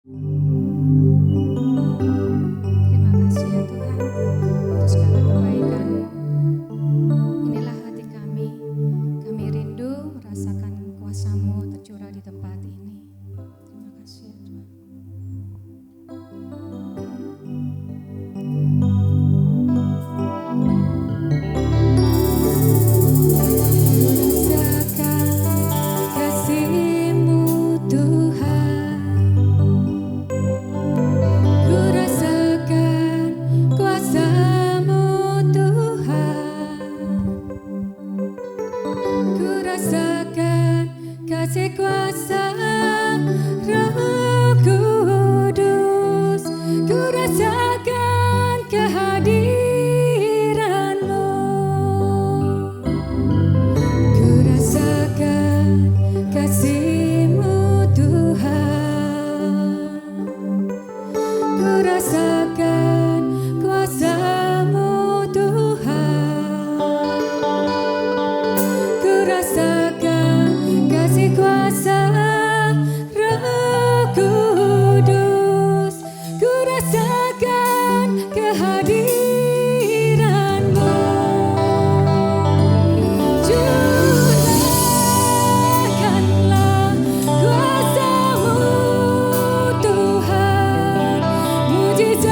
Terima kasih ya Tuhan untuk segala kebaikan. Inilah hati kami. Kami rindu merasakan kuasa-Mu tercurah di tempat ini. Terima kasih ya Tuhan. Rasakan kasih-Mu Tuhan. Ku rasakan kuasa-Mu Tuhan. Ku rasakan kasih kuasa Roh Kudus. Ku rasakan kehadiran-Mu. Ku rasakan kasih-Mu Tuhan. Ku rasakan kuasa-Mu Tuhan. Ku rasakan kasih kuasa Roh Kudus. Ku rasakan kehadiran-Mu. Curahkanlah kuasa-Mu Tuhan. Mujizat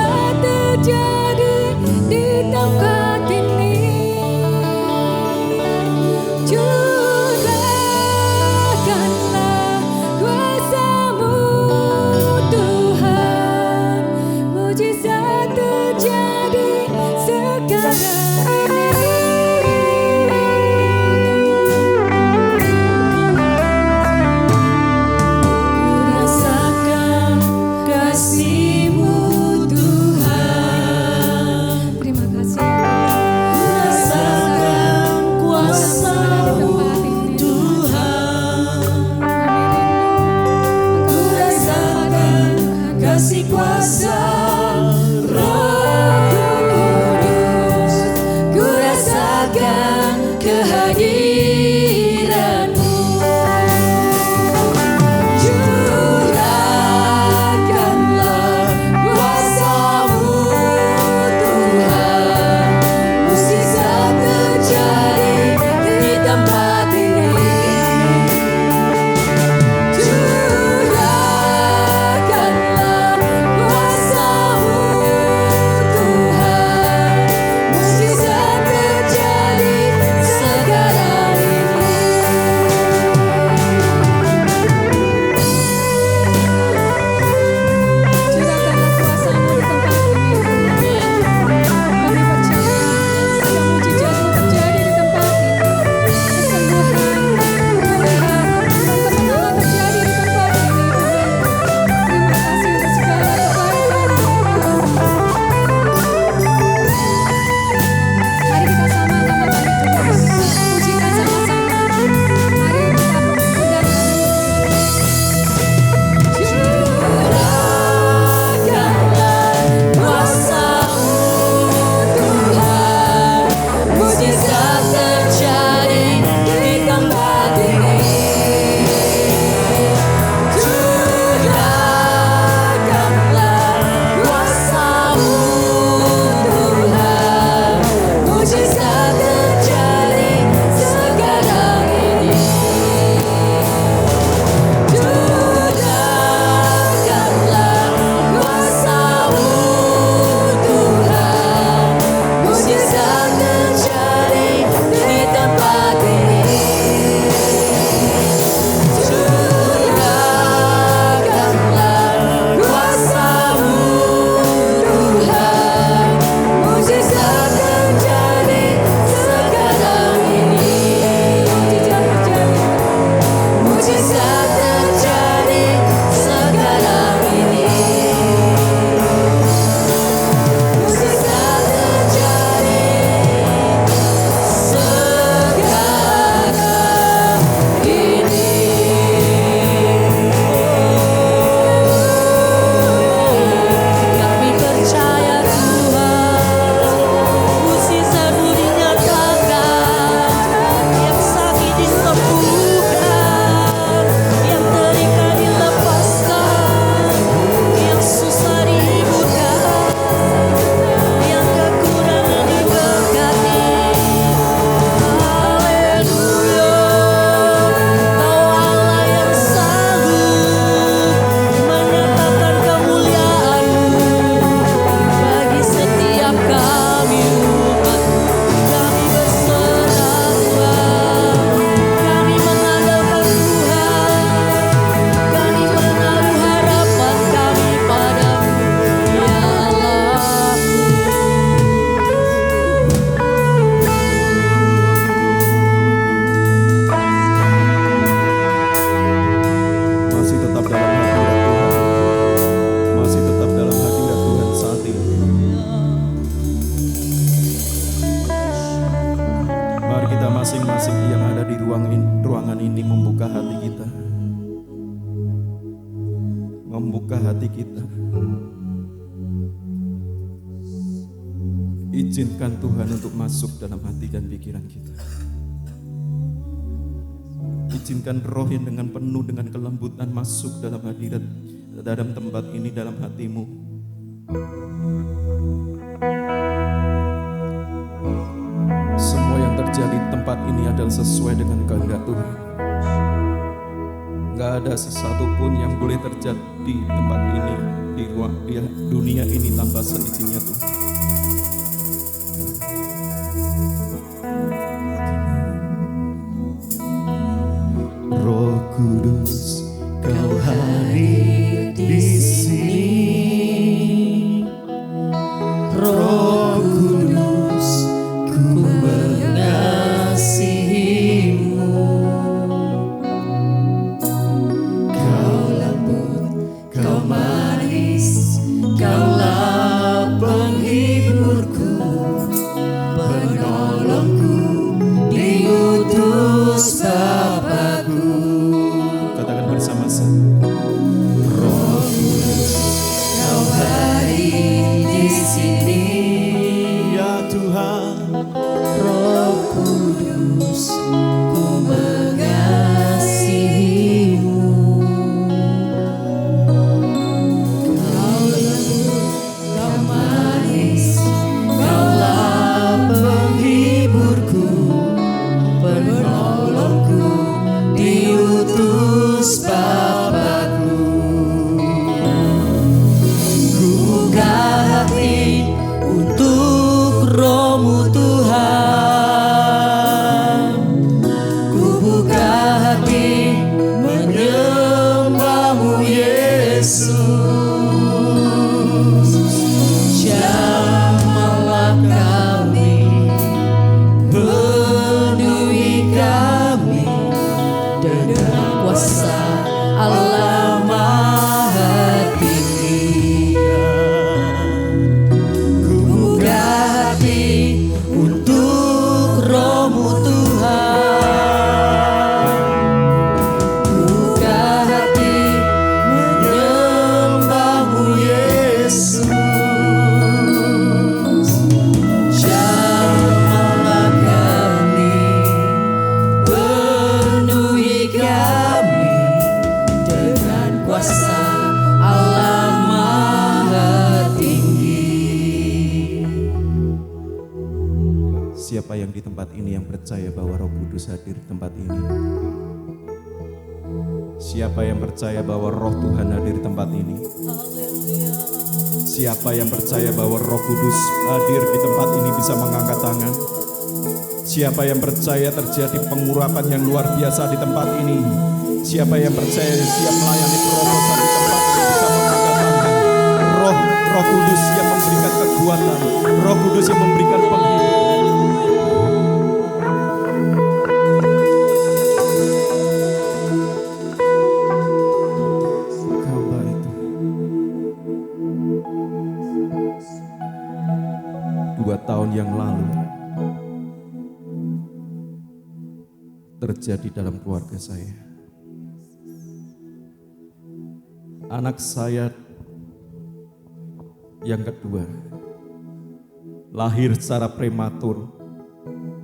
buka hati kita. Izinkan Tuhan untuk masuk dalam hati dan pikiran kita. Izinkan Roh yang dengan penuh dengan kelembutan masuk dalam hadirat, dalam tempat ini, dalam hatimu. Semua yang terjadi di tempat ini adalah sesuai dengan kehendak Tuhan. Gak ada sesuatu pun yang boleh terjadi di tempat ini, di dunia ini tanpa seizinnya Tuhan. Roh Kudus, Kau hadir di sini. Roh Kudus, ku mengasihimu. Kau lembut, Kau manis, Kaulah penghiburku, penolongku, diutus Bapa-Ku. Katakan bersama-sama. Roh Kudus, Kau hadir di sini. Ya Tuhan, Roh Kudus, ku mengasihimu. Kau lembut, Kau manis, Kaulah penghiburku, penolongku, diutus Bapa-Ku. Ku buka hati untuk Roh-Mu Tuhan. Ku buka hati menyembah-Mu Yesus. Jamahlah kami, penuhi kami dengan kuasa Allah Maha Tinggi. Ku buka hati untuk Roh-Mu Tuhan. Ku buka hati menyembah-Mu Yesus. Jamahlah kami, penuhi kami dengan kuasa Allah Maha Tinggi. Siapa yang di tempat ini yang percaya bahwa Roh Kudus hadir di tempat ini? Siapa yang percaya bahwa Roh Tuhan hadir di tempat ini? Siapa yang percaya bahwa Roh Kudus hadir di tempat ini bisa mengangkat tangan? Siapa yang percaya terjadi pengurapan yang luar biasa di tempat ini? Siapa yang percaya siap melayani terobosan di tempat ini bisa mengangkat tangan? Roh Kudus yang memberikan kekuatan, Roh Kudus yang memberikan penghibur. Kau baik. 2 tahun yang lalu terjadi dalam keluarga saya. Anak saya yang kedua lahir secara prematur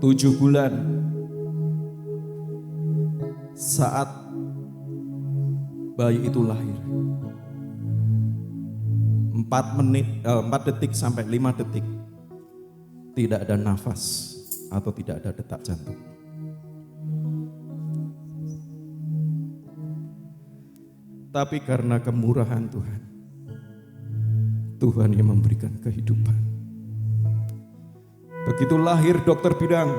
7 bulan. Saat bayi itu lahir 4 detik sampai 5 detik tidak ada nafas atau tidak ada detak jantung. Tapi karena kemurahan Tuhan, Tuhan yang memberikan kehidupan. Begitu lahir dokter bilang,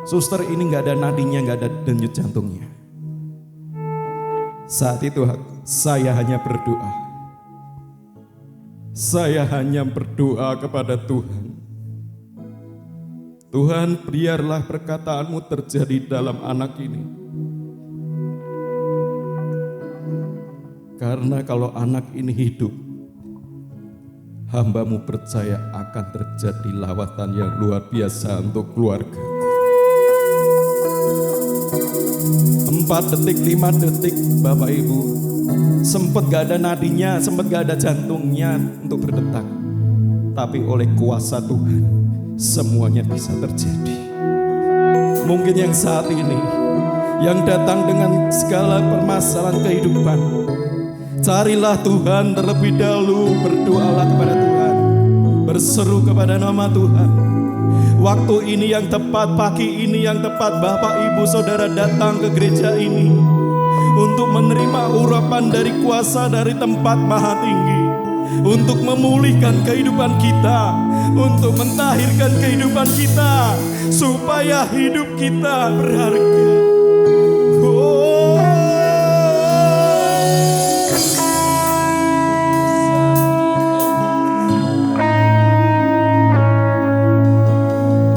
suster ini gak ada nadinya, gak ada denyut jantungnya. Saat itu saya hanya berdoa. Saya hanya berdoa kepada Tuhan. Tuhan, biarlah perkataanmu terjadi dalam anak ini. Karena kalau anak ini hidup, hamba-Mu percaya akan terjadi lawatan yang luar biasa untuk keluarga. 4 detik, 5 detik, Bapak Ibu, Sempat gak ada nadinya, sempat gak ada jantungnya untuk berdetak. Tapi oleh kuasa Tuhan, semuanya bisa terjadi. Mungkin yang saat ini, yang datang dengan segala permasalahan kehidupan, carilah Tuhan terlebih dahulu, berdoalah kepada Tuhan, berseru kepada nama Tuhan. Waktu ini yang tepat, pagi ini yang tepat, Bapak Ibu Saudara datang ke gereja ini untuk menerima urapan dari kuasa dari tempat maha tinggi, untuk memulihkan kehidupan kita, untuk mentahirkan kehidupan kita, supaya hidup kita berharga. Oh.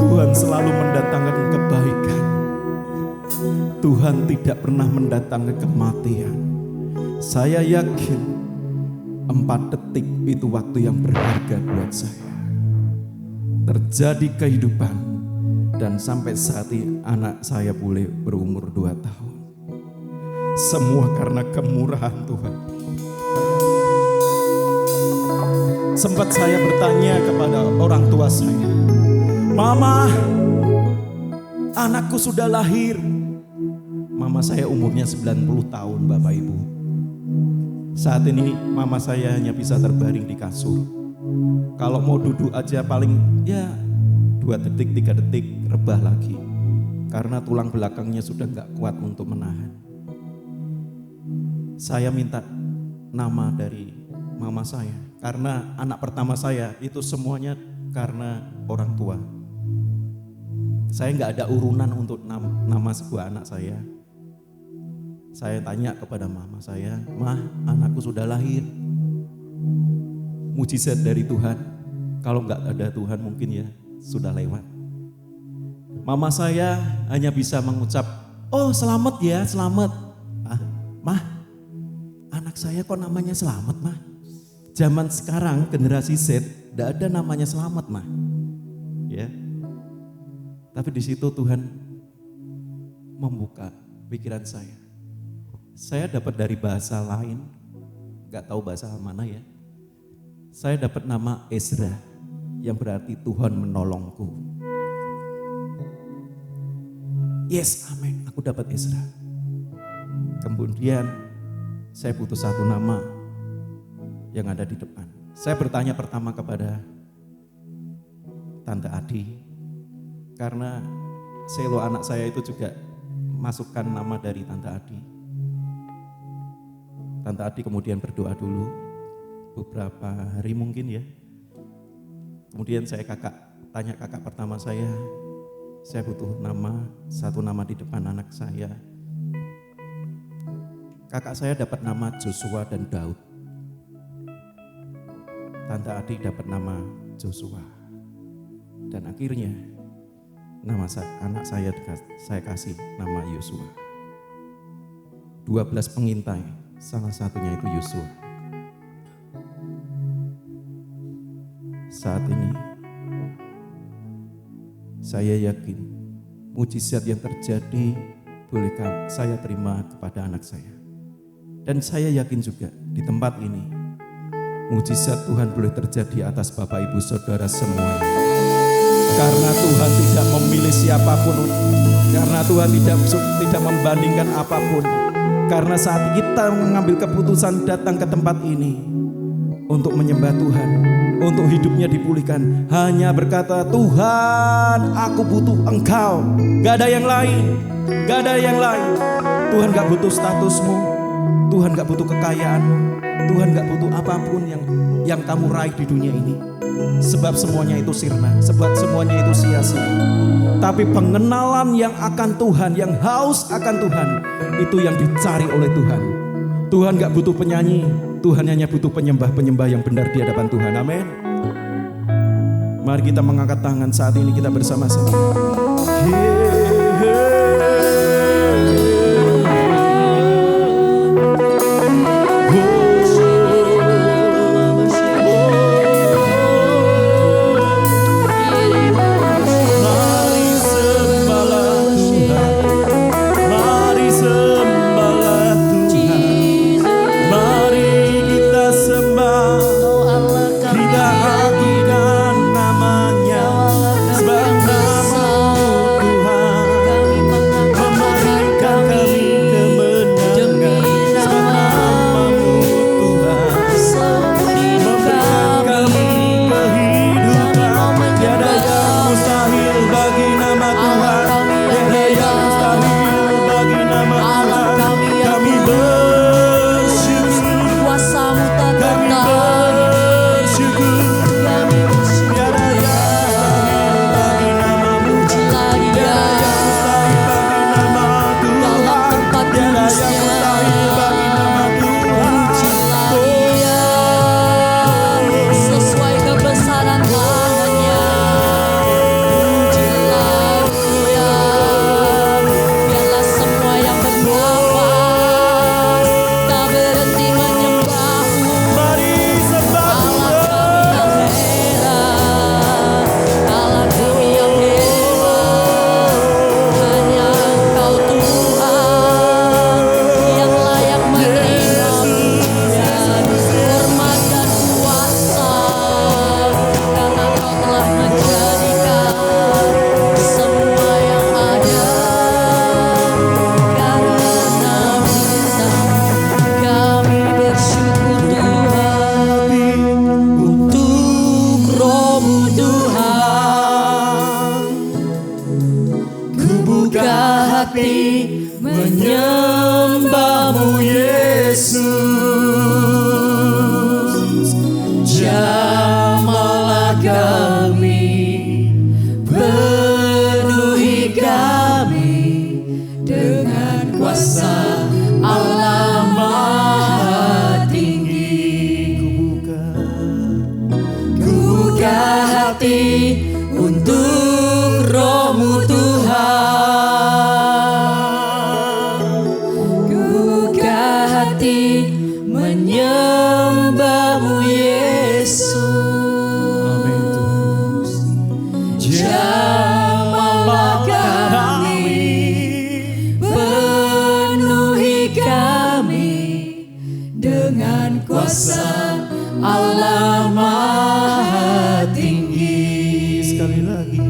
Tuhan selalu mendatangkan kebaikan. Tuhan tidak pernah mendatangkan kematian. Saya yakin 4 detik itu waktu yang berharga buat saya. Terjadi kehidupan, dan sampai saat ini anak saya boleh berumur 2 tahun. Semua karena kemurahan Tuhan. Sempat saya bertanya kepada orang tua saya, "Mama, anakku sudah lahir." Mama saya umurnya 90 tahun, Bapak Ibu. Saat ini mama saya hanya bisa terbaring di kasur. Kalau mau duduk aja paling ya 2 detik, 3 detik rebah lagi. Karena tulang belakangnya sudah gak kuat untuk menahan. Saya minta nama dari mama saya. Karena anak pertama saya itu semuanya karena orang tua. Saya gak ada urunan untuk nama sebuah anak saya. Saya tanya kepada mama saya, "Mah, anakku sudah lahir." Mujizat dari Tuhan. Kalau nggak ada Tuhan mungkin ya sudah lewat. Mama saya hanya bisa mengucap, "Oh, selamat ya, selamat." Mah, anak saya kok namanya Selamat, Mah? Zaman sekarang generasi Z nggak ada namanya Selamat, Mah. Ya. Tapi di situ Tuhan membuka pikiran saya. Saya dapat dari bahasa lain, gak tahu bahasa mana ya. Saya dapat nama Ezra, yang berarti Tuhan menolongku. Yes, amin, aku dapat Ezra. Kemudian saya butuh satu nama yang ada di depan. Saya bertanya pertama kepada Tante Adi, karena selo anak saya itu juga masukkan nama dari Tante Adi. Tante Adi kemudian berdoa dulu beberapa hari mungkin ya. Kemudian saya tanya kakak pertama saya butuh nama, satu nama di depan anak saya. Kakak saya dapat nama Joshua dan Daud. Tante Adi dapat nama Joshua. Dan akhirnya nama anak saya kasih nama Yosua. 12 pengintai. Salah satunya itu Yosua. Saat ini saya yakin mujizat yang terjadi boleh saya terima kepada anak saya. Dan saya yakin juga di tempat ini mujizat Tuhan boleh terjadi atas Bapak Ibu Saudara semuanya. Karena Tuhan tidak memilih siapapun, karena Tuhan tidak membandingkan apapun. Karena saat kita mengambil keputusan datang ke tempat ini untuk menyembah Tuhan, untuk hidupnya dipulihkan, hanya berkata, "Tuhan, aku butuh Engkau, gak ada yang lain, gak ada yang lain." Tuhan gak butuh statusmu, Tuhan gak butuh kekayaanmu, Tuhan gak butuh apapun yang kamu raih di dunia ini. Sebab semuanya itu sirna, sebab semuanya itu sia-sia. Tapi pengenalan yang akan Tuhan, yang haus akan Tuhan, itu yang dicari oleh Tuhan. Tuhan gak butuh penyanyi, Tuhan hanya butuh penyembah-penyembah yang benar di hadapan Tuhan. Amin. Mari kita mengangkat tangan saat ini, kita bersama-sama. hati untuk Roh-Mu Tuhan. Ku buka hati menyembah-Mu Yesus. Amin Tuhan. Jamahlah kami, penuhi kami dengan kuasa Allah Maha Tinggi. Sekali lagi.